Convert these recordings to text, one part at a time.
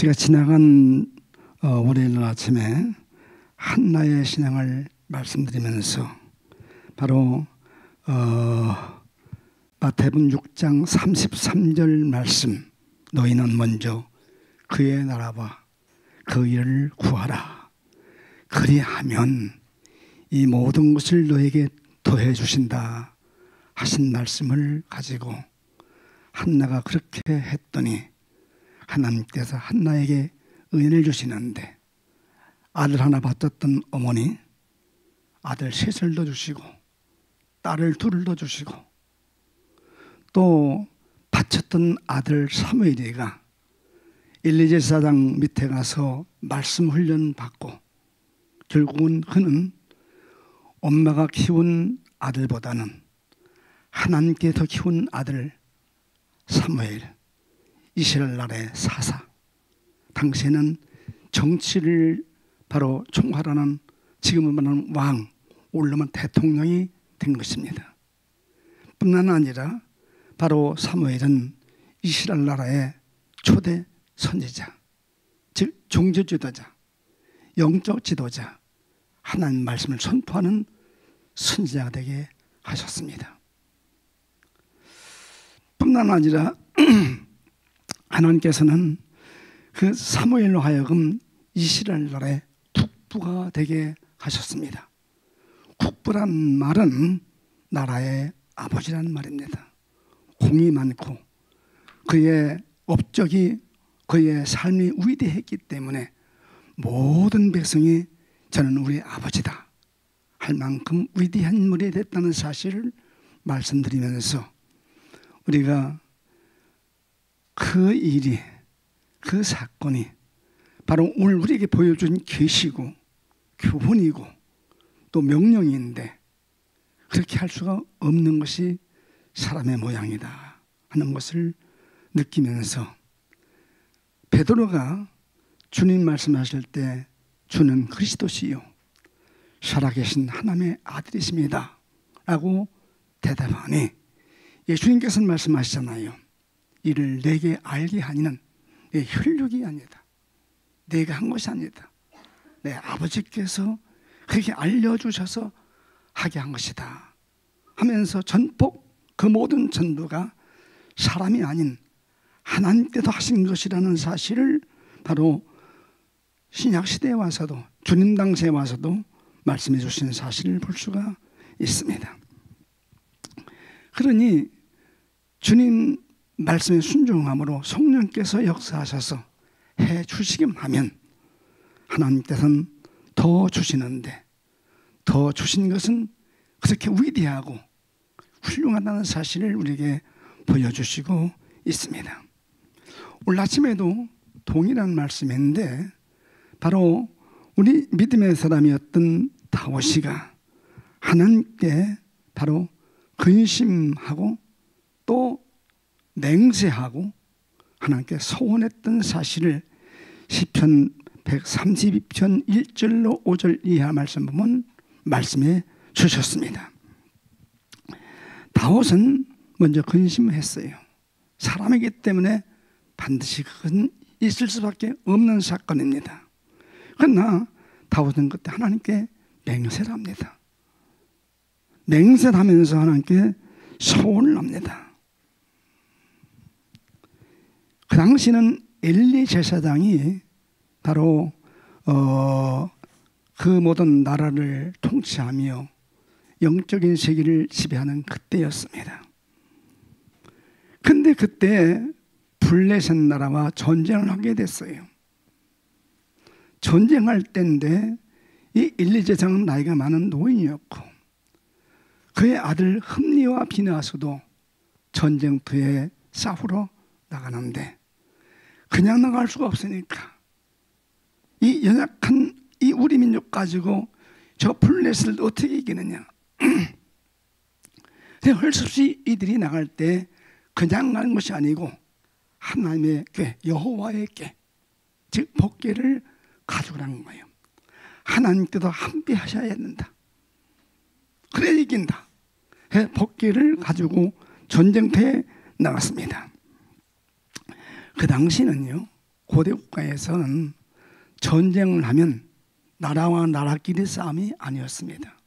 제가 지나간 월요일 아침에 한나의 신앙을 말씀드리면서 바로 마태복음 6장 33절 말씀, 너희는 먼저 그의 나라와 그 일을 구하라. 그리하면 이 모든 것을 너에게 더해 주신다 하신 말씀을 가지고 한나가 그렇게 했더니 하나님께서 한나에게 은혜를 주시는데, 아들 하나 받았던 어머니 아들 셋을 더 주시고 딸을 둘을 더 주시고, 또 바쳤던 아들 사무엘이가 엘리 제사장 밑에 가서 말씀 훈련 받고 결국은 그는 엄마가 키운 아들보다는 하나님께 더 키운 아들 사무엘, 이스라엘 나라의 사사, 당시에는 정치를 바로 총괄하는, 지금은 말하는 왕, 올라면 대통령이 된 것입니다. 뿐만 아니라 바로 사무엘은 이스라엘 나라의 초대 선지자, 즉 종교 지도자, 영적 지도자, 하나님 말씀을 선포하는 선지자가 되게 하셨습니다. 뿐만 아니라 하나님께서는 그 사무엘로 하여금 이스라엘 나라의 국부가 되게 하셨습니다. 국부란 말은 나라의 아버지라는 말입니다. 공이 많고 그의 업적이, 그의 삶이 위대했기 때문에 모든 백성이 저는 우리 아버지다 할 만큼 위대한 인물이 됐다는 사실을 말씀드리면서, 우리가 그 일이, 그 사건이 바로 오늘 우리에게 보여준 계시고 교훈이고 또 명령인데, 그렇게 할 수가 없는 것이 사람의 모양이다 하는 것을 느끼면서, 베드로가 주님 말씀하실 때 주는 그리스도시요 살아계신 하나님의 아들이십니다 라고 대답하니, 예수님께서는 말씀하시잖아요. 이를 내게 알게 하니는 내 혈육이 아니다, 내가 한 것이 아니다, 내 아버지께서 그렇게 알려주셔서 하게 한 것이다 하면서 전폭 그 모든 전부가 사람이 아닌 하나님께서 하신 것이라는 사실을 바로 신약시대에 와서도, 주님 당시에 와서도 말씀해 주신 사실을 볼 수가 있습니다. 그러니 주님 말씀에 순종함으로 성령께서 역사하셔서 해 주시기만 하면 하나님께서는 더 주시는데, 더 주신 것은 그렇게 위대하고 훌륭하다는 사실을 우리에게 보여주시고 있습니다. 오늘 아침에도 동일한 말씀인데, 바로 우리 믿음의 사람이었던 다윗이가 하나님께 바로 근심하고 또 맹세하고 하나님께 소원했던 사실을 시편 132편 1절로 5절 이하 말씀 보면 말씀해 주셨습니다. 다윗은 먼저 근심했어요. 사람이기 때문에 반드시 그건 있을 수밖에 없는 사건입니다. 그러나 다윗은 그때 하나님께 맹세를 합니다. 맹세를 하면서 하나님께 소원을 합니다. 그 당시는 엘리 제사장이 바로 그 모든 나라를 통치하며 영적인 세계를 지배하는 그때였습니다. 근데 그때 블레셋 나라와 전쟁을 하게 됐어요. 전쟁할 때인데 이 엘리 제사장은 나이가 많은 노인이었고, 그의 아들 흠니와 비느하스도 전쟁터에 싸우러 나가는데 그냥 나갈 수가 없으니까 이 연약한 이 우리 민족 가지고 저 블레셋을 어떻게 이기느냐. 할 수 없이 이들이 나갈 때 그냥 가는 것이 아니고 하나님의 궤, 여호와의 궤, 즉 법궤를 가져오라는 거예요. 하나님께도 함께 하셔야 된다. 그래야 이긴다. 법궤를 가지고 전쟁터에 나갔습니다. 그 당시는요, 고대 국가에서는 전쟁을 하면 나라와 나라끼리 싸움이 아니었습니다.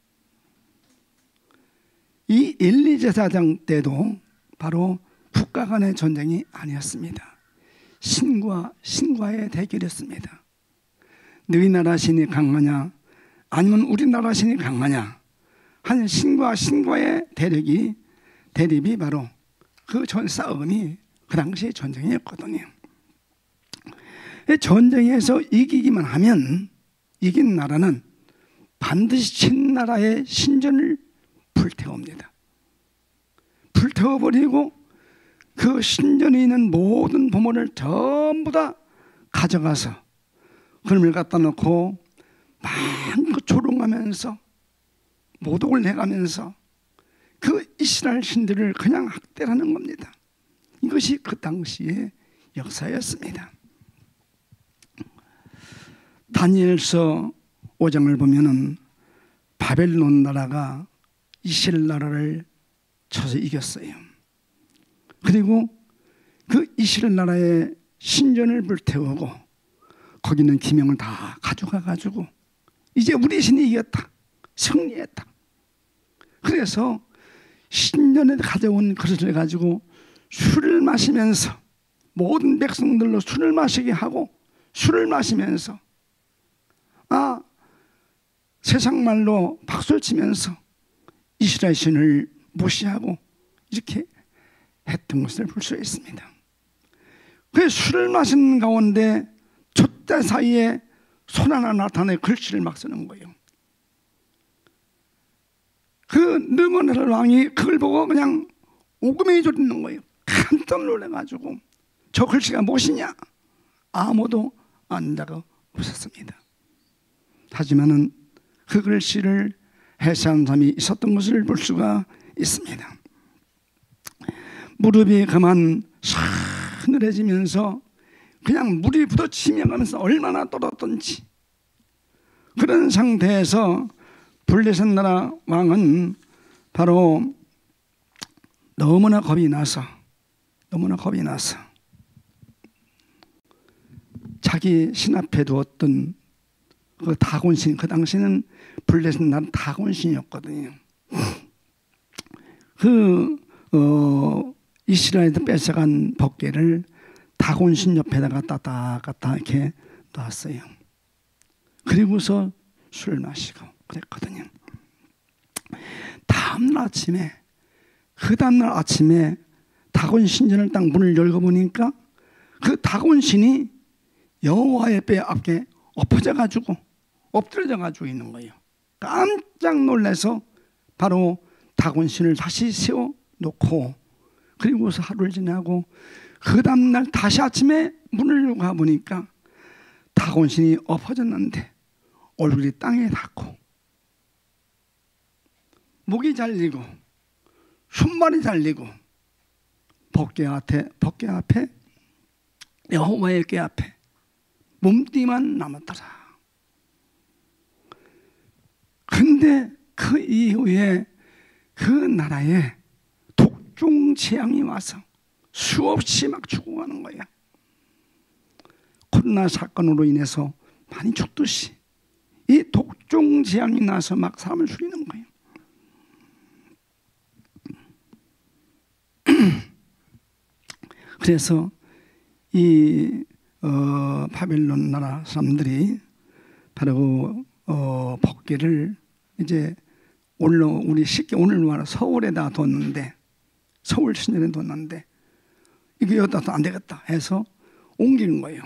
이 엘리제사장 때도 바로 국가 간의 전쟁이 아니었습니다. 신과 신과의 대결이었습니다. 너희 나라 신이 강하냐 아니면 우리나라 신이 강하냐 하는 신과 신과의 대립이 바로 그 전 싸움이 그 당시의 전쟁이었거든요. 전쟁에서 이기기만 하면 이긴 나라는 반드시 친 나라의 신전을 불태웁니다. 불태워버리고 그 신전에 있는 모든 보물을 전부 다 가져가서 그놈을 갖다 놓고 마음껏 조롱하면서 모독을 해가면서 그 이스라엘 신들을 그냥 학대하는 겁니다. 이것이 그 당시의 역사였습니다. 다니엘서 5장을 보면은 바벨론 나라가 이스라엘 나라를 쳐서 이겼어요. 그리고 그 이스라엘 나라의 신전을 불태우고 거기 있는 기명을 다 가져가 가지고 이제 우리 신이 이겼다, 승리했다. 그래서 신전에 가져온 그릇을 가지고 술을 마시면서 모든 백성들로 술을 마시게 하고 술을 마시면서 세상 말로 박수를 치면서 이스라엘 신을 무시하고 이렇게 했던 것을 볼 수 있습니다. 그 술을 마시는 가운데 촛대 사이에 손 하나 나타내 글씨를 막 쓰는 거예요. 그 느부갓네살 왕이 그걸 보고 그냥 오금이 졸이는 거예요. 깜짝 놀라가지고 저 글씨가 무엇이냐 아무도 안다고 웃었습니다. 하지만은 그 글씨를 해석한 사람이 있었던 것을 볼 수가 있습니다. 무릎이 그만 서늘해지면서 그냥 물이 부딪히며 가면서 얼마나 떨었던지 그런 상태에서 블레셋 나라 왕은 바로 너무나 겁이 나서 자기 신 앞에 두었던 그 다곤신, 그 당시는 블레셋 나라 다곤신이었거든요. 이스라엘에서 뺏어간 법궤를 다곤신 옆에다가 갖다 이렇게 놨어요. 그리고서 술을 마시고 그랬거든요. 그 다음날 아침에 다곤 신전을 딱 문을 열고 보니까 그 다곤 신이 여호와의 뼈 앞에 엎드려져 가지고 있는 거예요. 깜짝 놀라서 바로 다곤 신을 다시 세워 놓고 그리고서 하루를 지나고 그 다음날 다시 아침에 문을 열고 가보니까 다곤 신이 엎어졌는데 얼굴이 땅에 닿고 목이 잘리고 손발이 잘리고 법궤 앞에 여호와의 궤 앞에 몸띠만 남았더라. 근데 그 이후에 그 나라에 독종 재앙이 와서 수없이 막 죽어가는 거야. 코로나 사건으로 인해서 많이 죽듯이 이 독종 재앙이 나서 막 사람을 죽이는 거예요. 그래서 이 바벨론 나라 사람들이 바로 법궤를 이제 우리 쉽게 오늘 말 서울에다 뒀는데 서울 신전에 뒀는데 이게 여기다 안 되겠다 해서 옮기는 거예요.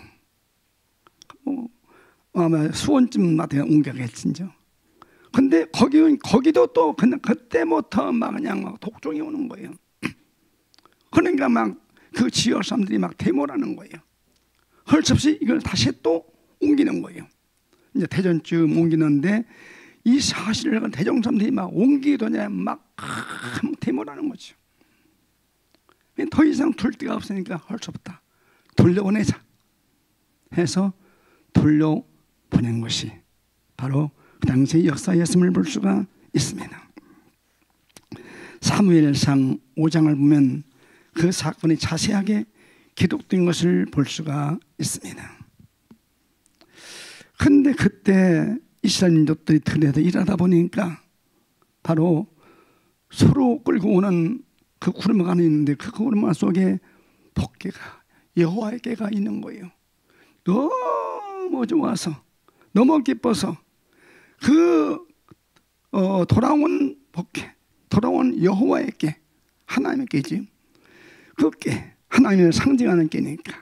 아마 수원쯤마다 옮겨겠지죠. 근데 거기도 또 그냥 그때부터 막 그냥 막 독종이 오는 거예요. 그러니까 막 그 지역 사람들이 막 데모라는 거예요. 할 수 없이 이걸 다시 또 옮기는 거예요. 이제 대전쯤 옮기는데 이 사실을 대전 사람들이 막 옮기기도 전에 막 데모라는 거죠. 더 이상 둘 데가 없으니까 할 수 없다. 돌려보내자 해서 돌려보낸 것이 바로 그 당시의 역사였음을 볼 수가 있습니다. 사무엘상 5장을 보면 그 사건이 자세하게 기록된 것을 볼 수가 있습니다. 그런데 그때 이스라엘 민족들이 들에서 일하다 보니까 바로 서로 끌고 오는 그 구름가 안에 있는데 그 구름가 속에 법궤가, 여호와의 궤가 있는 거예요. 너무 좋아서, 너무 기뻐서 그 돌아온 법궤, 돌아온 여호와의 궤, 하나님의 궤지. 그 궤, 하나님을 상징하는 궤니까,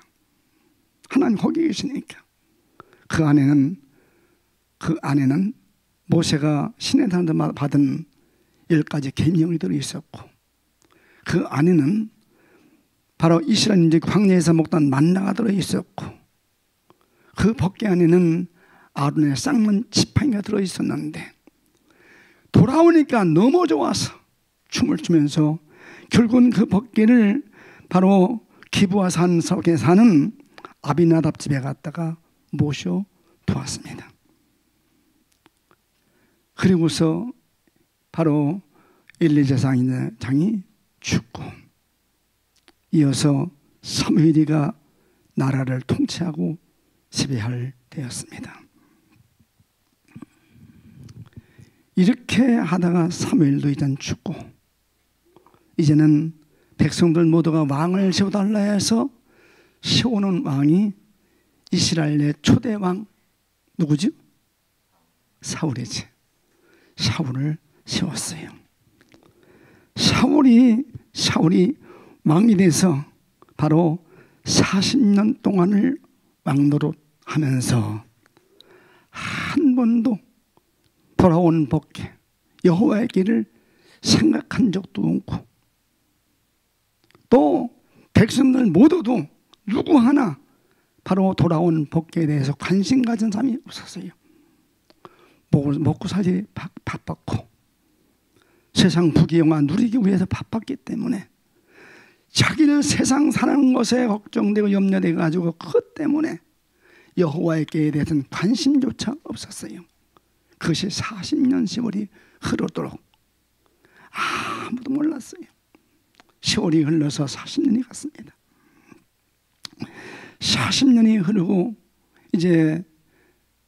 하나님 거기 계시니까 그 안에는 모세가 시내산에서 받은 10가지 계명이 들어 있었고, 그 안에는 바로 이스라엘인들 광야에서 먹던 만나가 들어 있었고, 그 법궤 안에는 아론의 쌍문 지팡이가 들어 있었는데, 돌아오니까 너무 좋아서 춤을 추면서 결국은 그 법궤를 바로 기브아 산 속에 사는 아비나답 집에 갔다가 모셔 두었습니다. 그리고서 바로 엘리제사장이 죽고, 이어서 사무엘이가 나라를 통치하고 지배할 때였습니다. 이렇게 하다가 사무엘도 이젠 죽고, 이제는 백성들 모두가 왕을 세워달라 해서 세우는 왕이 이스라엘의 초대 왕 누구지? 사울이지. 사울을 세웠어요. 사울이 왕이 돼서 바로 40년 동안을 왕노릇하면서 한 번도 돌아온 법궤, 여호와의 길을 생각한 적도 없고, 또 백성들 모두도 누구 하나 바로 돌아온 법궤에 대해서 관심 가진 사람이 없었어요. 먹고 살기 바빴고, 세상 부귀영화 누리기 위해서 바빴기 때문에 자기는 세상 사는 것에 걱정되고 염려돼 가지고 그것 때문에 여호와의 궤에 대해서는 관심조차 없었어요. 그것이 40년 세월이 흐르도록 아무도 몰랐어요. 세월이 흘러서 40년이 갔습니다. 40년이 흐르고 이제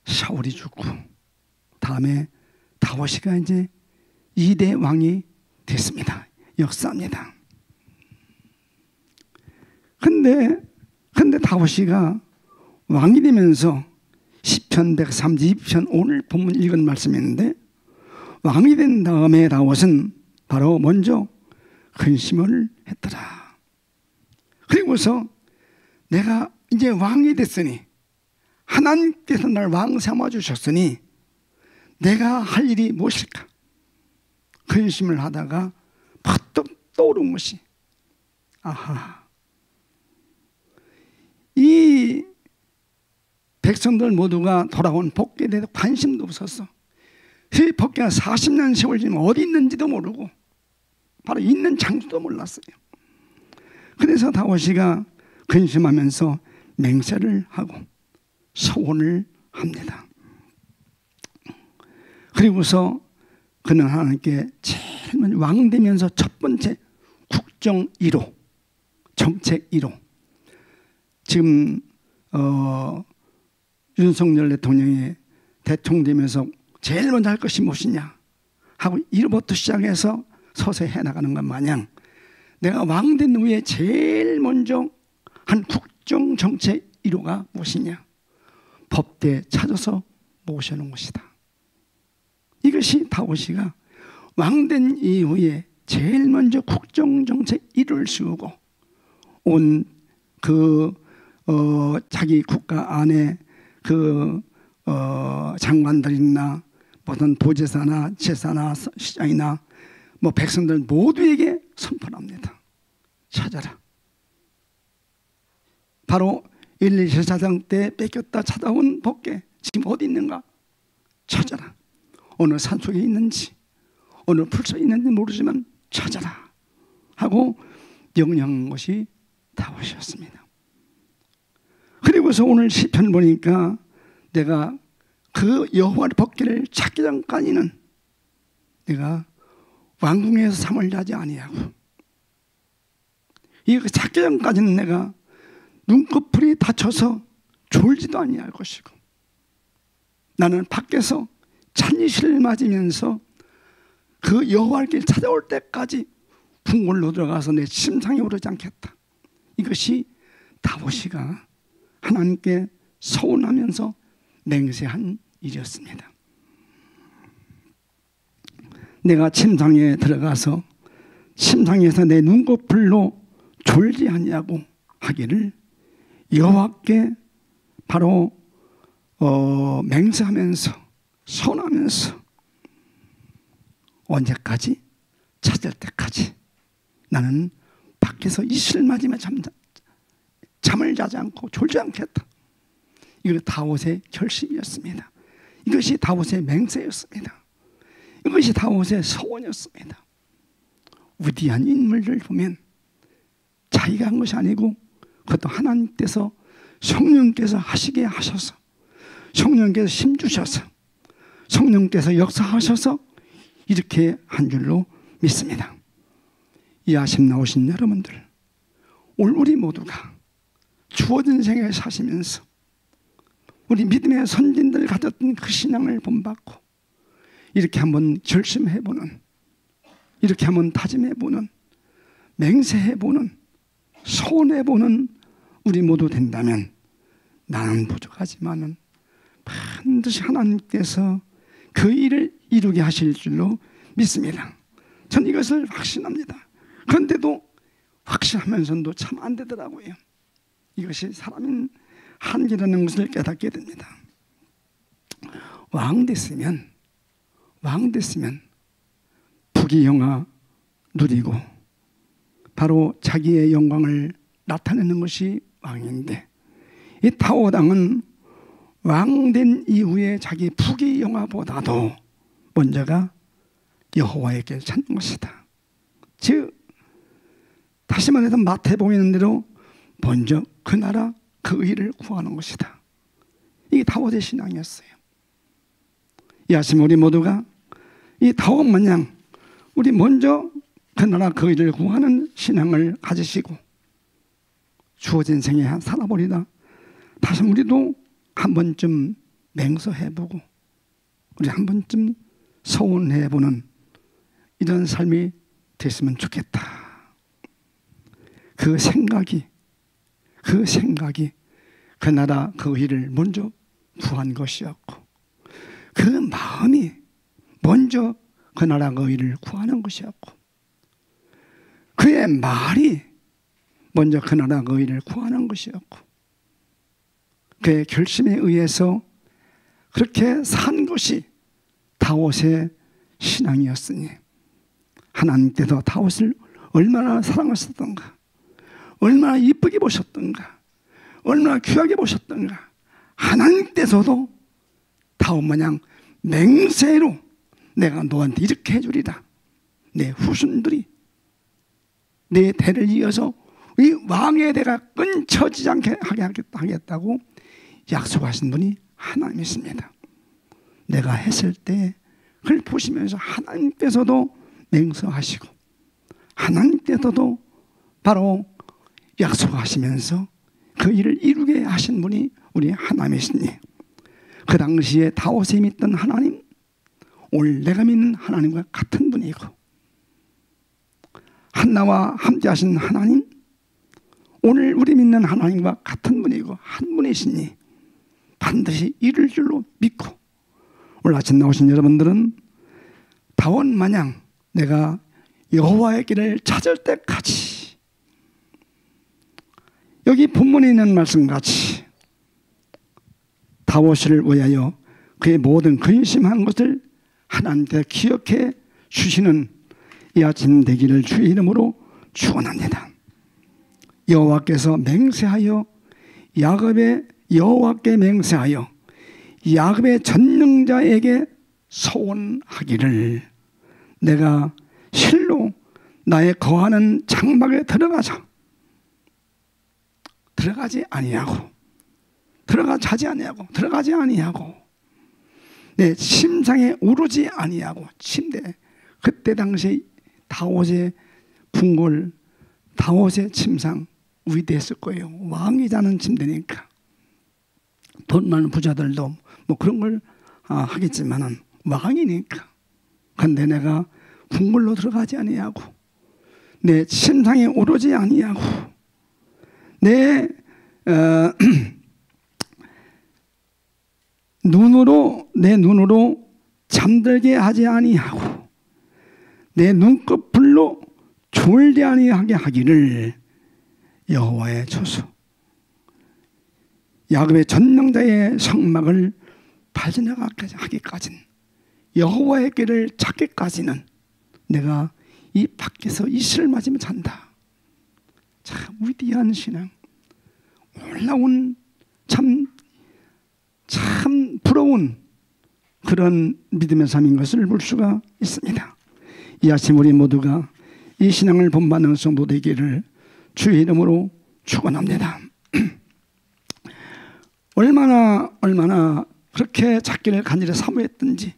사울이 죽고, 다음에 다윗이가 이제 2대 왕이 됐습니다. 역사입니다. 근데 다윗이가 왕이 되면서 시편 132편 오늘 본문 읽은 말씀인데, 왕이 된 다음에 다윗은 바로 먼저 근심을 했더라. 그리고서 내가 이제 왕이 됐으니, 하나님께서 날 왕 삼아주셨으니 내가 할 일이 무엇일까? 근심을 하다가 퍼뜩 떠오른 것이, 아하, 이 백성들 모두가 돌아온 법궤에 대해서 관심도 없었어. 그 법궤가 40년 세월 지금 어디 있는지도 모르고 바로 있는 장소도 몰랐어요. 그래서 다윗이가 근심하면서 맹세를 하고 서원을 합니다. 그리고서 그는 하나님께 제일 먼저 왕 되면서 첫 번째 국정 1호, 정책 1호, 지금 윤석열 대통령이 대통령 되면서 제일 먼저 할 것이 무엇이냐 하고 1호부터 시작해서 서서히 해나가는 것 마냥, 내가 왕 된 후에 제일 먼저 한 국정정책 1호가 무엇이냐? 법대 찾아서 모셔놓은 것이다. 이것이 다윗이가 왕된 이후에 제일 먼저 국정정책 1호를 세우고 온 자기 국가 안에 장관들이나 무슨 도지사나 제사나 시장이나 백성들 모두에게 선포합니다. 찾아라. 바로 엘리사장 때 뺏겼다 찾아온 법궤 지금 어디 있는가? 찾아라. 어느 산속에 있는지, 어느 풀소에 있는지 모르지만 찾아라 하고 명령한 것이 다윗이었습니다. 그리고서 오늘 시편 보니까 내가 그 여호와의 법궤를 찾기 전까지는 내가 왕궁에서 잠을 자지 아니하고, 이 찾기 전까지는 내가 눈꺼풀이 다쳐서 졸지도 아니할 것이고, 나는 밖에서 찬이시를 맞으면서 그 여호와의 길 찾아올 때까지 궁궐로 들어가서 내 심상에 오르지 않겠다. 이것이 다윗이가 하나님께 서운하면서 맹세한 일이었습니다. 내가 침상에 들어가서 침상에서 내 눈꺼풀로 졸지 아니하고 하기를 여호와께 바로 맹세하면서 선하면서 언제까지? 찾을 때까지 나는 밖에서 이슬을 맞으며 잠을 자지 않고 졸지 않겠다. 이거 다윗의 결심이었습니다. 이것이 다윗의 맹세였습니다. 이것이 다윗의 서원이었습니다. 위대한 인물을 보면 자기가 한 것이 아니고 그것도 하나님께서 성령께서 하시게 하셔서, 성령께서 힘주셔서, 성령께서 역사하셔서 이렇게 한 줄로 믿습니다. 이 아침 나오신 여러분들, 오늘 우리 모두가 주어진 생을 사시면서 우리 믿음의 선진들 가졌던 그 신앙을 본받고 이렇게 한번 결심해보는, 이렇게 한번 다짐해보는, 맹세해보는, 소원해보는 우리 모두 된다면 나는 부족하지만은 반드시 하나님께서 그 일을 이루게 하실 줄로 믿습니다. 전 이것을 확신합니다. 그런데도 확신하면서도 참 안 되더라고요. 이것이 사람인 한계라는 것을 깨닫게 됩니다. 왕 됐으면 부귀영화 누리고 바로 자기의 영광을 나타내는 것이 왕인데, 이 다윗 왕은 왕된 이후에 자기 부귀영화보다도 먼저가 여호와에게 찾는 것이다. 즉 다시 말해서 마태복음에 있는 대로 먼저 그 나라 그 의를 구하는 것이다. 이게 다윗의 신앙이었어요. 이 아침 우리 모두가 이 다윗 마냥 우리 먼저 그 나라 그 의를 구하는 신앙을 가지시고 주어진 생에 살아보리다. 다시 우리도 한 번쯤 맹서해보고 우리 한 번쯤 서원해보는 이런 삶이 됐으면 좋겠다. 그 생각이 그 나라 그 의를 먼저 구한 것이었고, 그 마음이 먼저 그 나라 그 의를 구하는 것이었고, 그의 말이 먼저 그 나라 그 의를 구하는 것이었고, 그의 결심에 의해서 그렇게 산 것이 다윗의 신앙이었으니, 하나님께서 다윗을 얼마나 사랑하셨던가, 얼마나 이쁘게 보셨던가, 얼마나 귀하게 보셨던가. 하나님께서도 다윗 마냥 맹세로 내가 너한테 이렇게 해주리라. 내 후손들이 내 대를 이어서 이 왕의 대가 끊쳐지지 않게 하겠다고 약속하신 분이 하나님이십니다. 내가 했을 때 그걸 보시면서 하나님께서도 맹세하시고 하나님께서도 바로 약속하시면서 그 일을 이루게 하신 분이 우리 하나님이시니, 그 당시에 다윗이 믿던 하나님, 오늘 내가 믿는 하나님과 같은 분이고, 한나와 함께 하신 하나님, 오늘 우리 믿는 하나님과 같은 분이고 한 분이시니 반드시 이룰 줄로 믿고, 오늘 아침 나오신 여러분들은 다윗 마냥 내가 여호와의 길을 찾을 때까지, 여기 본문에 있는 말씀같이 다윗을 위하여 그의 모든 근심한 것을 하나님께 기억해 주시는 이 아침 되기를 주의 이름으로 축원합니다. 여호와께서 맹세하여 여호와께 맹세하여 야곱의 전능자에게 소원하기를, 내가 실로 나의 거하는 장막에 들어가지 아니하고 내 침상에 오르지 아니하고, 침대, 그때 당시 다윗의 궁궐, 다윗의 침상 위대했을 거예요. 왕이 자는 침대니까. 돈 많은 부자들도 뭐 그런 걸 하겠지만은 왕이니까. 근데 내가 궁궐로 들어가지 아니하고 내 심상에 오르지 아니하고 내 눈으로 잠들게 하지 아니하고 내 눈꺼풀로 졸지 아니하게 하기를 여호와의 조수 야곱의 전능자의 성막을 발견하기까지는 여호와의 길을 찾기까지는 내가 이 밖에서 이슬을 맞으면 잔다. 참 위대한 신앙, 놀라운 참 부러운 그런 믿음의 삶인 것을 볼 수가 있습니다. 이 아침 우리 모두가 이 신앙을 본받는 성도 되기를 주의 이름으로 축원합니다. 얼마나 그렇게 찾기를 간절히 사모했든지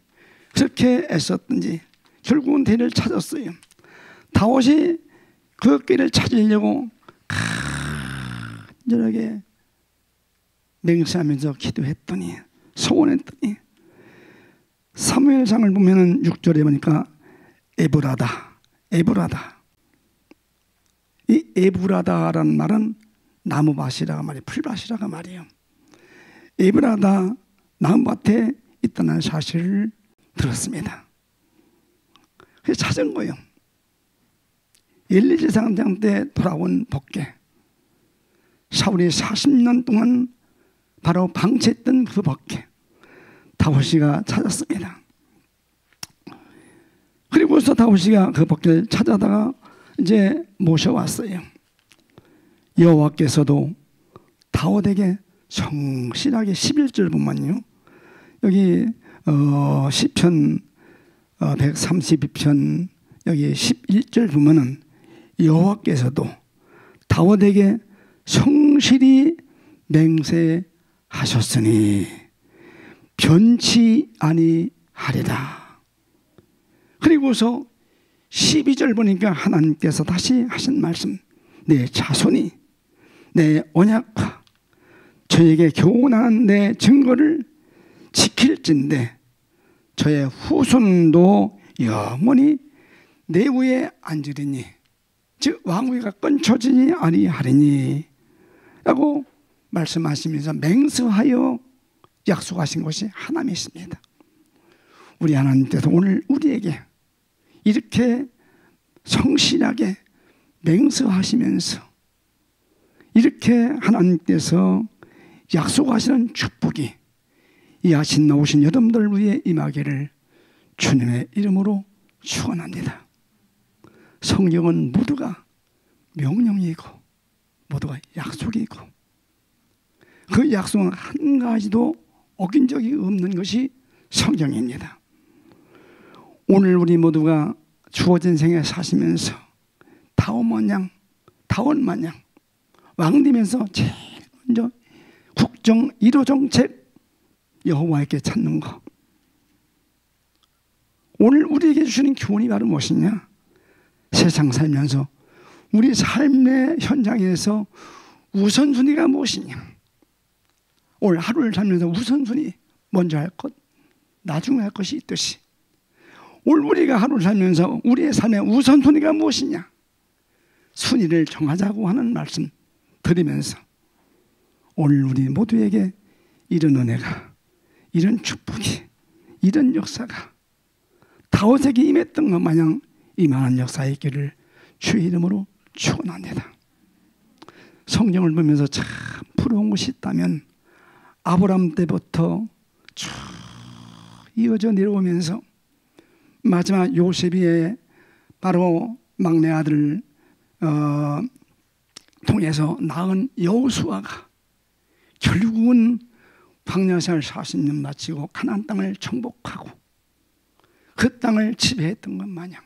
그렇게 애썼든지 결국은 대를 찾았어요. 다윗이 그 길을 찾으려고 간절하게 맹세하면서 기도했더니 소원했더니 사무엘상을 보면은 6절에 보니까 에브라다. 이 에브라다라는 말은 나무밭이라가 말이에요. 풀밭이라가 말이에요. 에브라다 나무밭에 있다는 사실을 들었습니다. 그래서 찾은 거예요. 엘리제 장장 때 돌아온 법궤. 사울이 40년 동안 바로 방치했던 그 법궤. 다윗이가 찾았습니다. 그리고서 다윗이가 그 법궤를 찾아다가 이제 모셔왔어요. 여호와께서도 다윗에게 성실하게 11절 보면요. 여기 시편 132편 여기 11절 보면은 여호와께서도 다윗에게 성실히 맹세하셨으니 변치 아니하리라. 그리고서 12절 보니까 하나님께서 다시 하신 말씀, 내 자손이 내 언약과 저에게 교훈하는 내 증거를 지킬진대 저의 후손도 영원히 내 위에 앉으리니 즉 왕위가 끊쳐지지 아니하리니 라고 말씀하시면서 맹세하여 약속하신 것이 하나님이십니다. 우리 하나님께서 오늘 우리에게 이렇게 성실하게 맹세하시면서 이렇게 하나님께서 약속하시는 축복이 이 아침 나오신 여러분들 위해 임하기를 주님의 이름으로 축원합니다. 성경은 모두가 명령이고 모두가 약속이고 그 약속은 한 가지도 어긴 적이 없는 것이 성경입니다. 오늘 우리 모두가 주어진 생에 사시면서 다윗 마냥 왕되면서 제일 먼저 국정 1호 정책 여호와께 찾는 것. 오늘 우리에게 주시는 교훈이 바로 무엇이냐? 세상 살면서 우리 삶의 현장에서 우선순위가 무엇이냐? 오늘 하루를 살면서 우선순위 먼저 할 것, 나중에 할 것이 있듯이 오늘 우리가 하루를 살면서 우리의 삶의 우선순위가 무엇이냐? 순위를 정하자고 하는 말씀 드리면서 오늘 우리 모두에게 이런 은혜가, 이런 축복이, 이런 역사가 다윗에게 임했던 것 마냥 이만한 역사의 길을 주의 이름으로 축원합니다. 성경을 보면서 참 부러운 것이 있다면 아브라함 때부터 쭉 이어져 내려오면서 마지막 요셉이 바로 막내 아들 통해서 낳은 여호수아가 결국은 광야생활 40년 마치고 가나안 땅을 정복하고 그 땅을 지배했던 것 마냥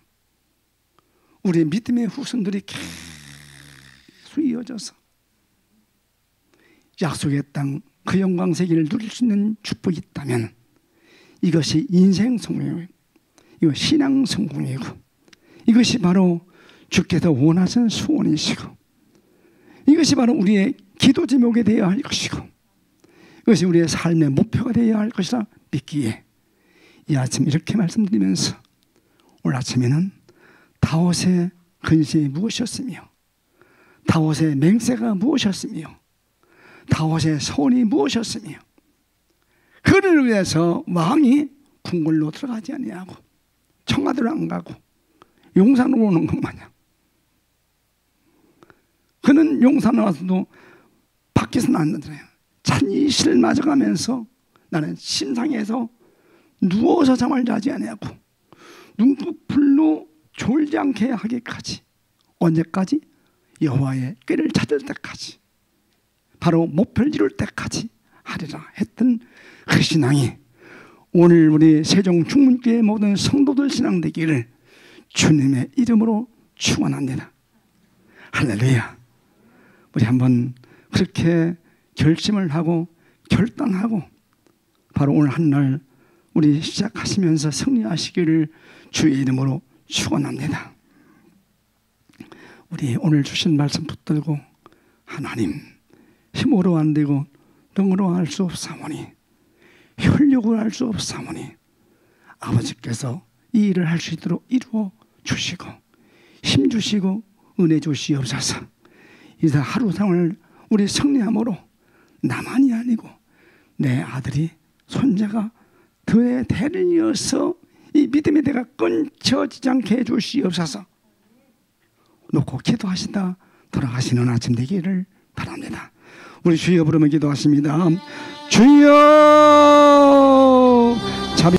우리 믿음의 후손들이 계속 이어져서 약속의 땅 그 영광 세계를 누릴 수 있는 축복이 있다면 이것이 인생 성공이고 이거 신앙 성공이고 이것이 바로 주께서 원하시는 소원이시고 이것이 바로 우리의 기도 제목이 되어야 할 것이고 이것이 우리의 삶의 목표가 되어야 할 것이라 믿기에 이 아침 이렇게 말씀드리면서 오늘 아침에는 다윗의 근심이 무엇이었으며 다윗의 맹세가 무엇이었으며 다윗의 소원이 무엇이었으며 그를 위해서 왕이 궁궐로 들어가지 아니하고 청와대로 안 가고 용산으로 오는 것 마냥 그는 용산에 와서도 밖에서는 안 나잖아요. 찬이시를 맞아가면서 나는 심상에서 누워서 잠을 자지 아니하고 눈꺼풀로 졸지 않게 하기까지 언제까지? 여호와의 꾀를 찾을 때까지 바로 목표를 이룰 때까지 하리라 했던 그 신앙이 오늘 우리 세종 중문교회 모든 성도들 신앙 되기를 주님의 이름으로 축원합니다. 할렐루야. 우리 한번 그렇게 결심을 하고 결단하고 바로 오늘 한 날 우리 시작하시면서 승리하시기를 주의 이름으로 축원합니다. 우리 오늘 주신 말씀 붙들고 하나님 힘으로 안 되고 능으로 할 수 없사오니 혈력으로 할 수 없사오니 아버지께서 이 일을 할 수 있도록 이루어 주시고 힘 주시고 은혜 주시옵소서. 이제 하루 상을 우리 승리함으로 나만이 아니고 내 아들이 손자가 그의 대를 이어서 이 믿음의 대가 끊쳐지지 않게 해주시옵소서. 놓고 기도하시다 돌아가시는 아침 되기를 바랍니다. 우리 주여 부르며 기도하십니다. 주여 자비